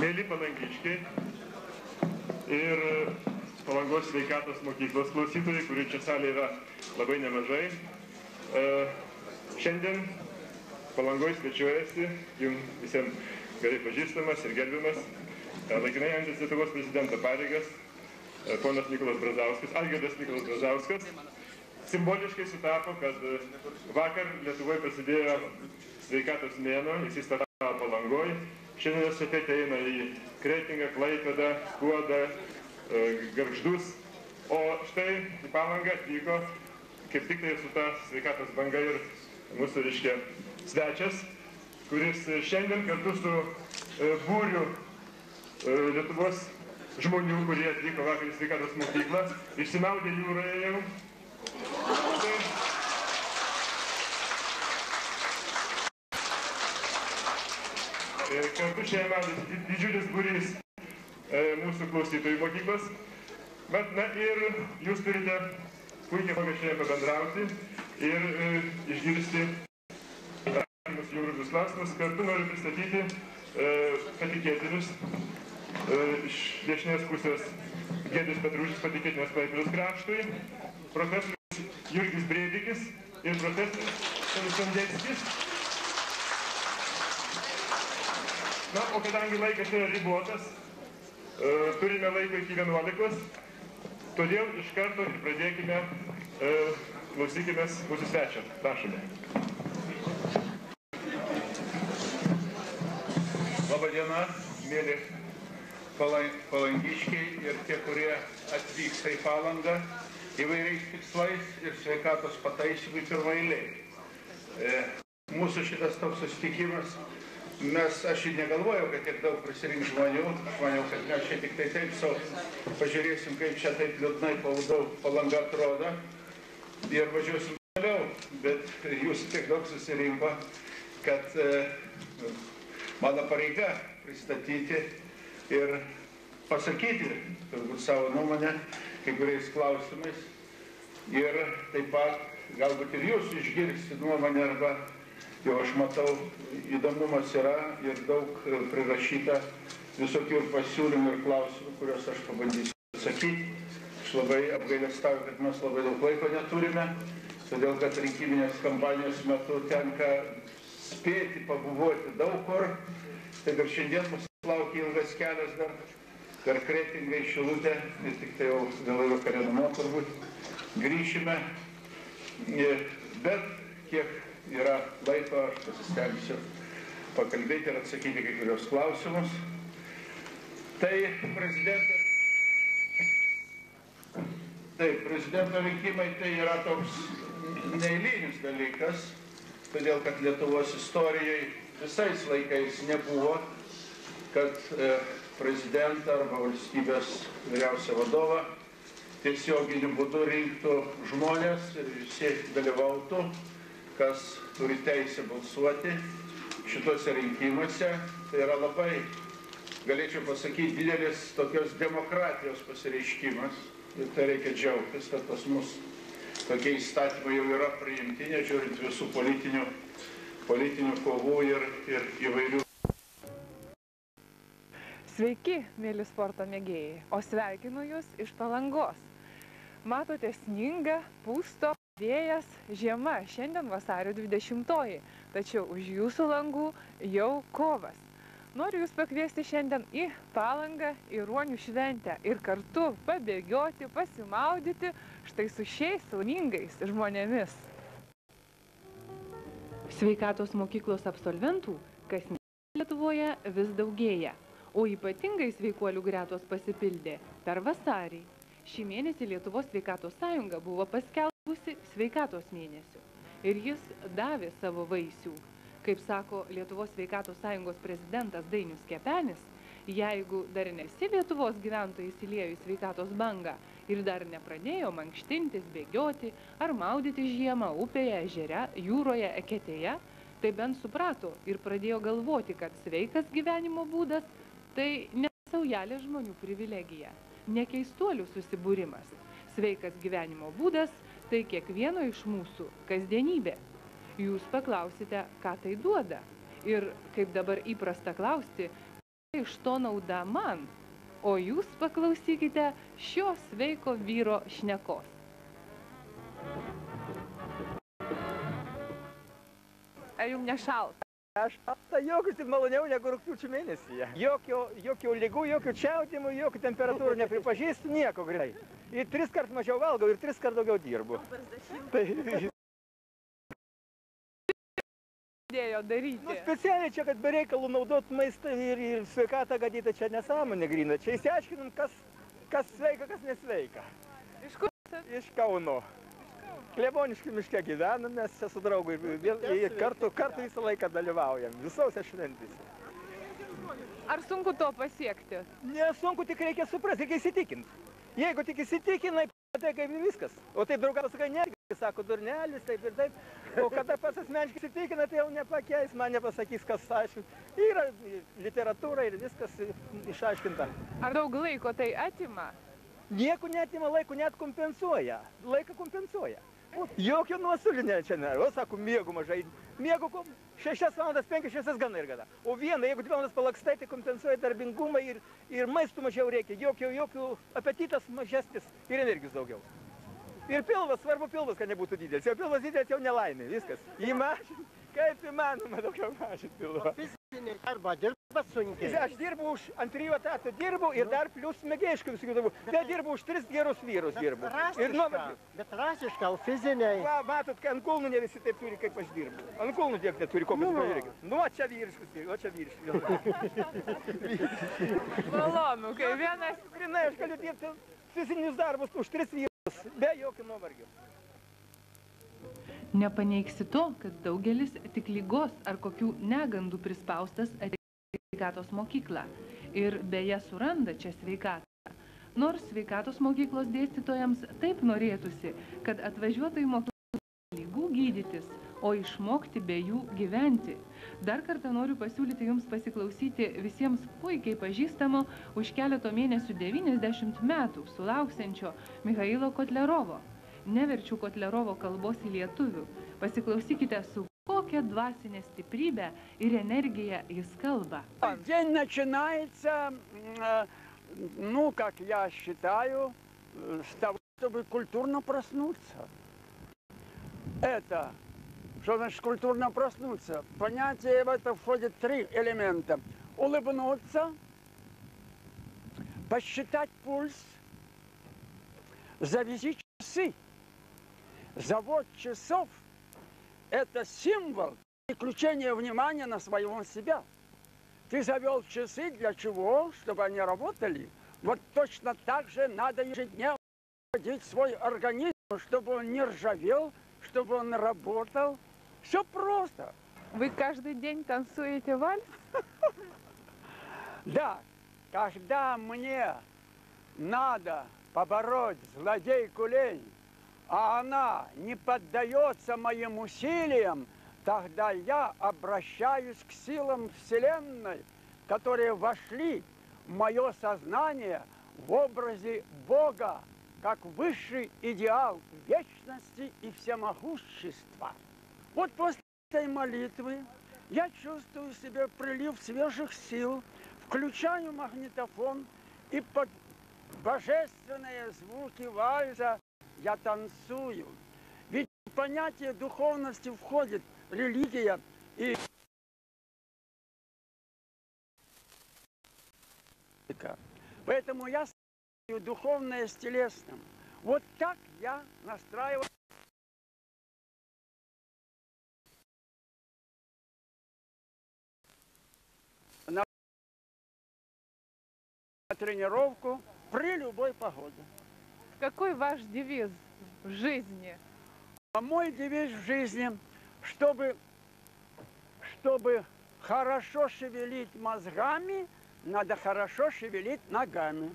Mėly palangiškiai ir Palangos sveikatos mokyklos klausytojai, kurių čia salėje yra labai nemažai. Šiandien Palangoje svečiuojasi, jums visiems gerai pažįstamas ir gerbiamas, laikinai einantis Lietuvos prezidento pareigas, ponas Algirdas Mykolas Brazauskas. Simboliškai sutapo, kad vakar Lietuvoje prasidėjo sveikatos mėnuo, jis startavo Palangoje. Šiandien estafetė eina į Kretingą, Klaipėdą, Skuodą, Gargždus. O štai į Palangą atvyko kaip tik tai su ta sveikatos banga ir mūsų, reiškia, svečias, kuris šiandien kartu su būriu Lietuvos žmonių, kurie atvyko vakar į sveikatos mokyklą, išsimaudė jūroje jau. Kartu šiandien maudėsi didžiulis būrys mūsų klausytojų mokyklos. Bet, na, ir jūs turite puikiai progą šiandien pabendrauti ir išgirsti atsakymus jų rūpius klausimus. Kartu noriu pristatyti patikėtinius iš dešinės pusės Giedrius Petružis, patikėtinės Klaipėdos kraštui, profesorius Jurgis Brėdikis ir profesorius Sondeckis. Na, o kadangi laikas yra ribotas, turime laiko iki 11, todėl iš karto ir pradėkime, klausykimės mūsų svečią. Prašome. Labadiena, mėly palangiškiai ir tie, kurie atvyksta į Palangą įvairiais tikslais ir sveikatos pataisymui pirmaeiliai. Mūsų šitas toks susitikimas, aš negalvojau, kad tiek daug prisirinks žmonių. Aš maniau, kad mes čia tik tai taip pažiūrėsim, kaip čia taip liūdnai Palanga atrodo ir važiuosim toliau. Bet jūs tiek daug susirinko, kad mano pareiga pristatyti ir pasakyti turbūt savo nuomonę kai kuriais klausimais. Ir taip pat galbūt ir jūs išgirsti nuomonę arba jau aš matau, įdomumas yra ir daug prirašyta visokių ir pasiūlymų ir klausimų, kuriuos aš pabandysiu atsakyti. Aš labai apgailestauju, kad mes labai daug laiko neturime, todėl kad rinkiminės kampanijos metu tenka spėti pabuvoti daug kur. Tai ir šiandien mūsų laukia ilgas kelias dar per Kretingą į Šilutę ir tik tai jau vėlai vakarė namo turbūt grįšime. Bet kiek yra laiko, aš pasistengsiu pakalbėti ir atsakyti kai kurios klausimus. Tai prezidento rinkimai tai yra toks neeilinis dalykas, todėl kad Lietuvos istorijai visais laikais nebuvo, kad prezidentą arba valstybės vyriausią vadovą tiesioginiu būdu rinktų žmonės ir visi dalyvautų, kas turi teisę balsuoti šituose rinkimuose. Tai yra labai, galėčiau pasakyti, didelis tokios demokratijos pasireiškimas. Ir tai reikia džiaugtis, kad pas mus tokie įstatymai jau yra priimti, nežiūrint visų politinių kovų ir įvairių. Sveiki, mėly sporto mėgėjai, o sveikinu jūs iš Palangos. Matote, sninga, pusto, vėjas, žiema, šiandien vasario 20-oji, tačiau už jūsų langų jau kovas. Noriu jūs pakviesti šiandien į Palangą, į Ruonių šventę ir kartu pabėgioti, pasimaudyti štai su šiais laimingais žmonėmis. Sveikatos mokyklos absolventų kasmet Lietuvoje vis daugėja, o ypatingai sveikuolių gretos pasipildė per vasarį. Šį mėnesį Lietuvos sveikatos sąjunga buvo paskelbusi sveikatos mėnesiu ir jis davė savo vaisių. Kaip sako Lietuvos sveikatos sąjungos prezidentas Dainius Kepenis, jeigu dar nesi Lietuvos gyventojai įsiliejo į sveikatos bangą ir dar nepradėjo mankštintis, bėgioti ar maudyti žiemą upėje, ežere, jūroje, eketėje, tai bent suprato ir pradėjo galvoti, kad sveikas gyvenimo būdas tai ne saujelė žmonių privilegija, ne keistuolių susibūrimas. Sveikas gyvenimo būdas tai kiekvieno iš mūsų kasdienybė. Jūs paklausite, ką tai duoda. Ir kaip dabar įprasta klausti, iš to nauda man, o jūs paklausykite šio sveiko vyro šnekos. Ar jums nešalta? Aš jokių tik maloniau negu rugpjūčio mėnesyje. Jokių ligų, jokių čiaudimų, jokių temperatūrų nepripažįstu, nieko greitai. Ir 3 kart mažiau valgau ir 3 kart daugiau dirbu. Tai Dėjo daryti. Specialiai čia, kad be reikalų naudot maistą ir sveikatą gadyti, čia nesąmonė gryna. Čia įsiaiškinam, kas sveika, kas nesveika. Iš kur? Iš Kauno. Kleboniškių miške gyvenam, mes čia su draugu ir kartu visą laiką dalyvaujam, visose šventėse. Ar sunku to pasiekti? Nesunku, tik reikia suprasti, reikia įsitikinti. Jeigu tik įsitikinai, tai kaip viskas. O taip draugas sakai, ne, sako, durnelis, taip ir taip. O kada pats asmeniškai įsitikina, tai jau nepakeis, man nepasakys, kas aišku. Yra literatūra ir viskas išaiškinta. Ar daug laiko tai atima? Nieko neatima, laiko net kompensuoja. Laiką kompensuoja. Jokio nuostolių čia nėra. O sako, miegu mažai. Miegu 6 valandas, 5-6 gana ir gana. O vieną, jeigu 2 valandas palakstai, tai kompensuoja darbingumą ir maistų mažiau reikia. Jokių apetitas mažesnis ir energijos daugiau. Ir pilvas, svarbu pilvas, kad nebūtų didelis. Jau pilvas didelis, jau nelaimė, viskas. Įmažinti, kaip įmanoma daugiau mažinti pilvą. Fizinį darbą dirba sunkiai. Aš dirbu ant 3 etatų dirbu ir dar plius mėgėjiškai visokių darbų. Tai dirbu už 3 gerus vyrus dirbu. Bet rasiška, fiziniai. Va, matot, ant kulnų ne visi taip turi, kaip aš dirbu. Ant kulnų tiek neturi, kokius pažiūrėkit. Nu, o čia vyriškus, o čia vyriškus. Malonu, kai vienas... Grinai, aš galiu dirbti fizinius darbus už 3 vyrus, be jokio nuovargio. Nepaneigsi to, kad daugelis tik ligos ar kokių negandų prispaustas ateina į sveikatos mokyklą ir beje suranda čia sveikatą. Nors sveikatos mokyklos dėstytojams taip norėtųsi, kad atvažiuotų į mokyklą lygų gydytis, o išmokti be jų gyventi. Dar kartą noriu pasiūlyti jums pasiklausyti visiems puikiai pažįstamo už keleto mėnesių 90 metų sulauksiančio Michailo Kotlerovo. Neverčiu Kotlerovo kalbos į lietuvių. Pasiklausykite, su kokia dвасине стиприбе и энергия jis kalba. День начинается, ну, как я считаю, с того, чтобы культурно проснуться. Это, что значит культурно проснуться? Понятие в это входит 3 элемента. Улыбнуться, посчитать пульс, завести часы. Завод часов – это символ переключения внимания на своего себя. Ты завел часы для чего? Чтобы они работали. Вот точно так же надо ежедневно водить свой организм, чтобы он не ржавел, чтобы он работал. Все просто. Вы каждый день танцуете вальс? Да, когда мне надо побороть злодейку лень, а она не поддается моим усилиям, тогда я обращаюсь к силам Вселенной, которые вошли в мое сознание в образе Бога, как высший идеал вечности и всемогущества. Вот после этой молитвы я чувствую в себе прилив свежих сил, включаю магнитофон и под божественные звуки вальса я танцую. Ведь в понятие духовности входит религия и поэтому я сравниваю духовное с телесным. Вот так я настраиваю на тренировку при любой погоде. Какой ваш девиз в жизни? А мой девиз в жизни, чтобы хорошо шевелить мозгами, надо хорошо шевелить ногами.